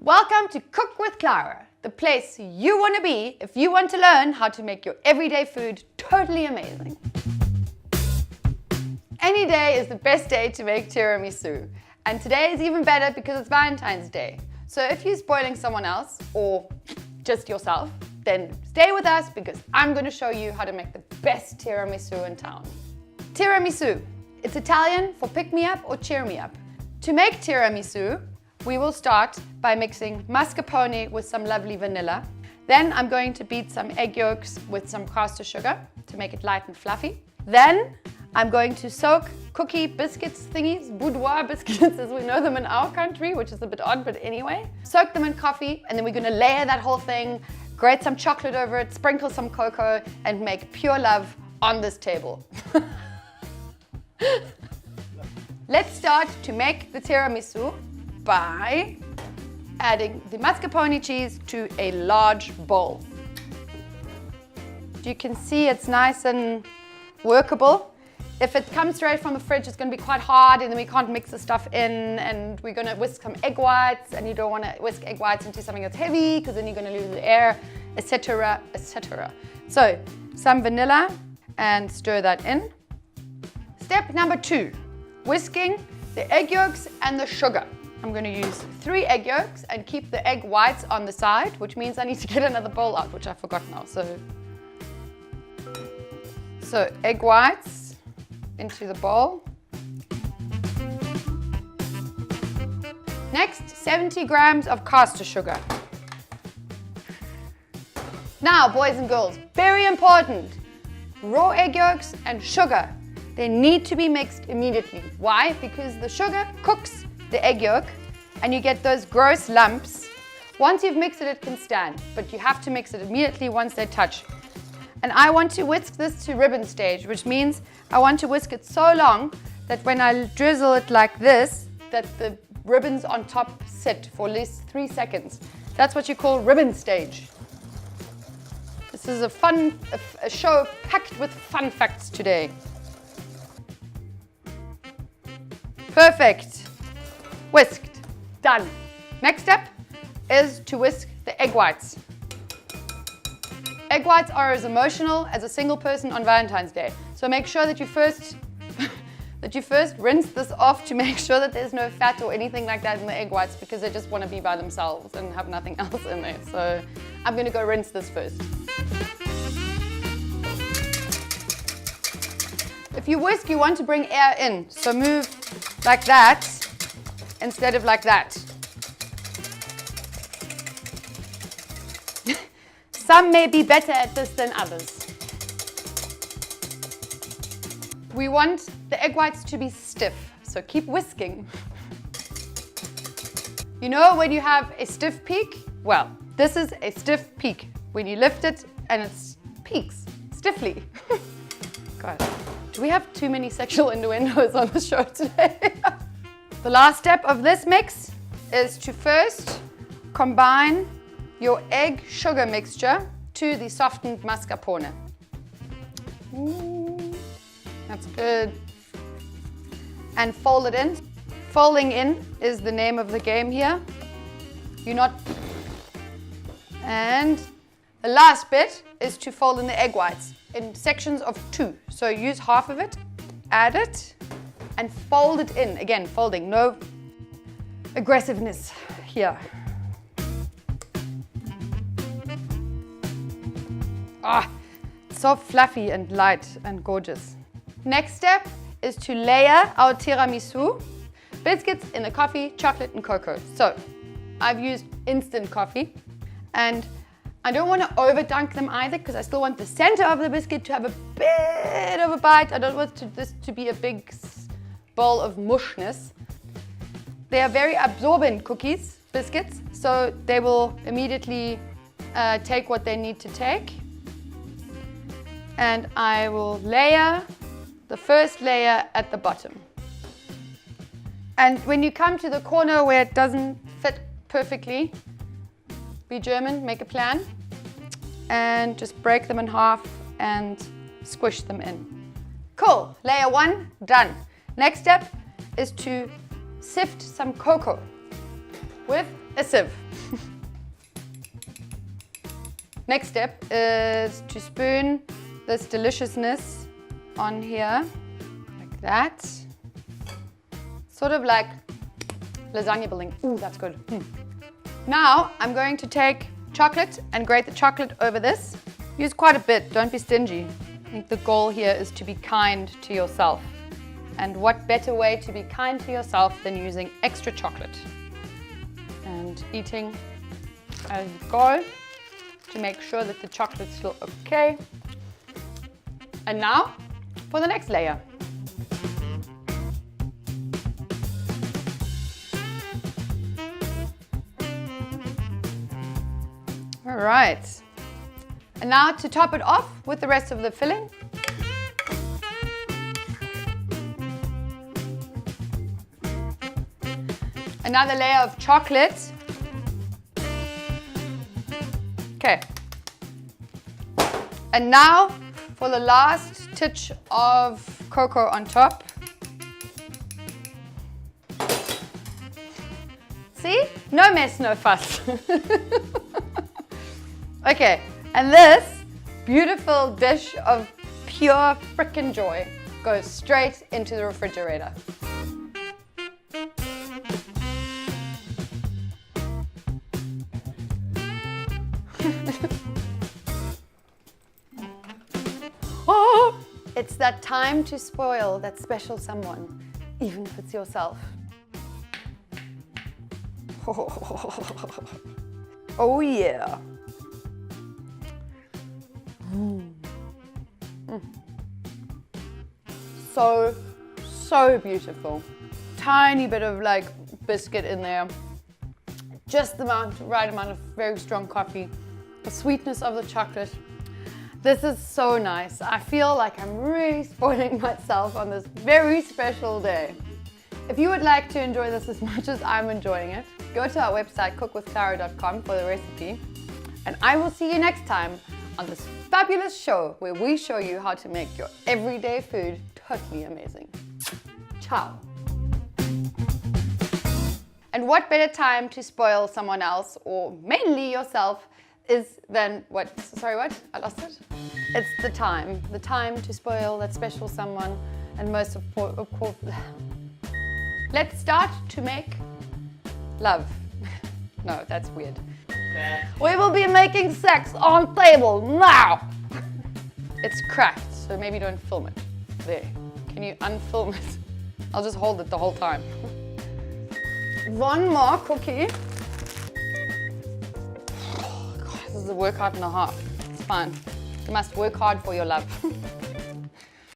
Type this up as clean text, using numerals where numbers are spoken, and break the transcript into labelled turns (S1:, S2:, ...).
S1: Welcome to Cook with Clara, the place you want to be if you want to learn how to make your everyday food totally amazing. Any day is the best day to make tiramisu, and today is even better because it's Valentine's Day. So if you're spoiling someone else or just yourself, then stay with us because I'm going to show you how to make the best tiramisu in town. Tiramisu. It's Italian for pick me up or cheer me up. To make tiramisu, we will start by mixing mascarpone with some lovely vanilla. Then I'm going to beat some egg yolks with some caster sugar to make it light and fluffy. Then I'm going to soak cookie biscuits thingies, boudoir biscuits as we know them in our country, which is a bit odd, but anyway. Soak them in coffee, and then we're going to layer that whole thing, grate some chocolate over it, sprinkle some cocoa, and make pure love on this table. Let's start to make the tiramisu by adding the mascarpone cheese to a large bowl. You can see it's nice and workable. If it comes straight from the fridge, it's going to be quite hard, and then we can't mix the stuff in, and we're going to whisk some egg whites, and you don't want to whisk egg whites into something that's heavy because then you're going to lose the air, etc., etc. So some vanilla and stir that in. Step number 2, whisking the egg yolks and the sugar. I'm going to use 3 egg yolks and keep the egg whites on the side, which means I need to get another bowl out, which I forgot now. So egg whites into the bowl. Next, 70 grams of caster sugar. Now, boys and girls, very important, raw egg yolks and sugar. They need to be mixed immediately. Why? Because the sugar cooks the egg yolk and you get those gross lumps. Once you've mixed it, it can stand, but you have to mix it immediately once they touch. And I want to whisk this to ribbon stage, which means I want to whisk it so long that when I drizzle it like this, that the ribbons on top sit for at least 3 seconds. That's what you call ribbon stage. This is a show packed with fun facts today. Perfect. Whisked. Done. Next step is to whisk the egg whites. Egg whites are as emotional as a single person on Valentine's Day. So make sure that you first rinse this off to make sure that there's no fat or anything like that in the egg whites, because they just want to be by themselves and have nothing else in there. So I'm going to go rinse this first. If you whisk, you want to bring air in. So move like that instead of like that. Some may be better at this than others. We want the egg whites to be stiff, so keep whisking. You know when you have a stiff peak? Well, this is a stiff peak. When you lift it and it peaks stiffly. God, do we have too many sexual innuendos on the show today? The last step of this mix is to first combine your egg sugar mixture to the softened mascarpone. That's good. And fold it in. Folding in is the name of the game here. You're not. And the last bit is to fold in the egg whites in sections of 2. So use half of it, add it, and fold it in. Again, folding, no aggressiveness here. Ah, so fluffy and light and gorgeous. Next step is to layer our tiramisu. Biscuits in the coffee, chocolate and cocoa. So I've used instant coffee, and I don't want to over dunk them either because I still want the center of the biscuit to have a bit of a bite. I don't want this to be a big bowl of mushness. They are very absorbent cookies, biscuits, so they will immediately take what they need to take. And I will layer the first layer at the bottom. And when you come to the corner where it doesn't fit perfectly, be German, make a plan, and just break them in half and squish them in. Cool, layer 1, done. Next step is to sift some cocoa with a sieve. Next step is to spoon this deliciousness on here, like that. Sort of like lasagna building. Ooh, that's good. Now I'm going to take chocolate and grate the chocolate over this. Use quite a bit, don't be stingy. I think the goal here is to be kind to yourself. And what better way to be kind to yourself than using extra chocolate and eating as you go to make sure that the chocolate's still okay. And now for the next layer. All right. And now to top it off with the rest of the filling. Another layer of chocolate. Okay. And now for the last titch of cocoa on top. See? No mess, no fuss. Okay, and this beautiful dish of pure frickin' joy goes straight into the refrigerator. Oh, it's that time to spoil that special someone, even if it's yourself. Oh yeah. So beautiful. Tiny bit of like biscuit in there. Just the right amount of very strong coffee. The sweetness of the chocolate. This is so nice. I feel like I'm really spoiling myself on this very special day. If you would like to enjoy this as much as I'm enjoying it, go to our website cookwithclara.com for the recipe. And I will see you next time on this fabulous show where we show you how to make your everyday food totally amazing. Ciao. And what better time to spoil someone else, or mainly yourself, is than what? Sorry, what? I lost it. It's the time to spoil that special someone, and most of course, let's start to make love. No, that's weird. We will be making sex on table now. It's cracked, so maybe don't film it. There. Can you unfilm it? I'll just hold it the whole time. One more cookie. God, this is a workout and a half. It's fine. You must work hard for your love.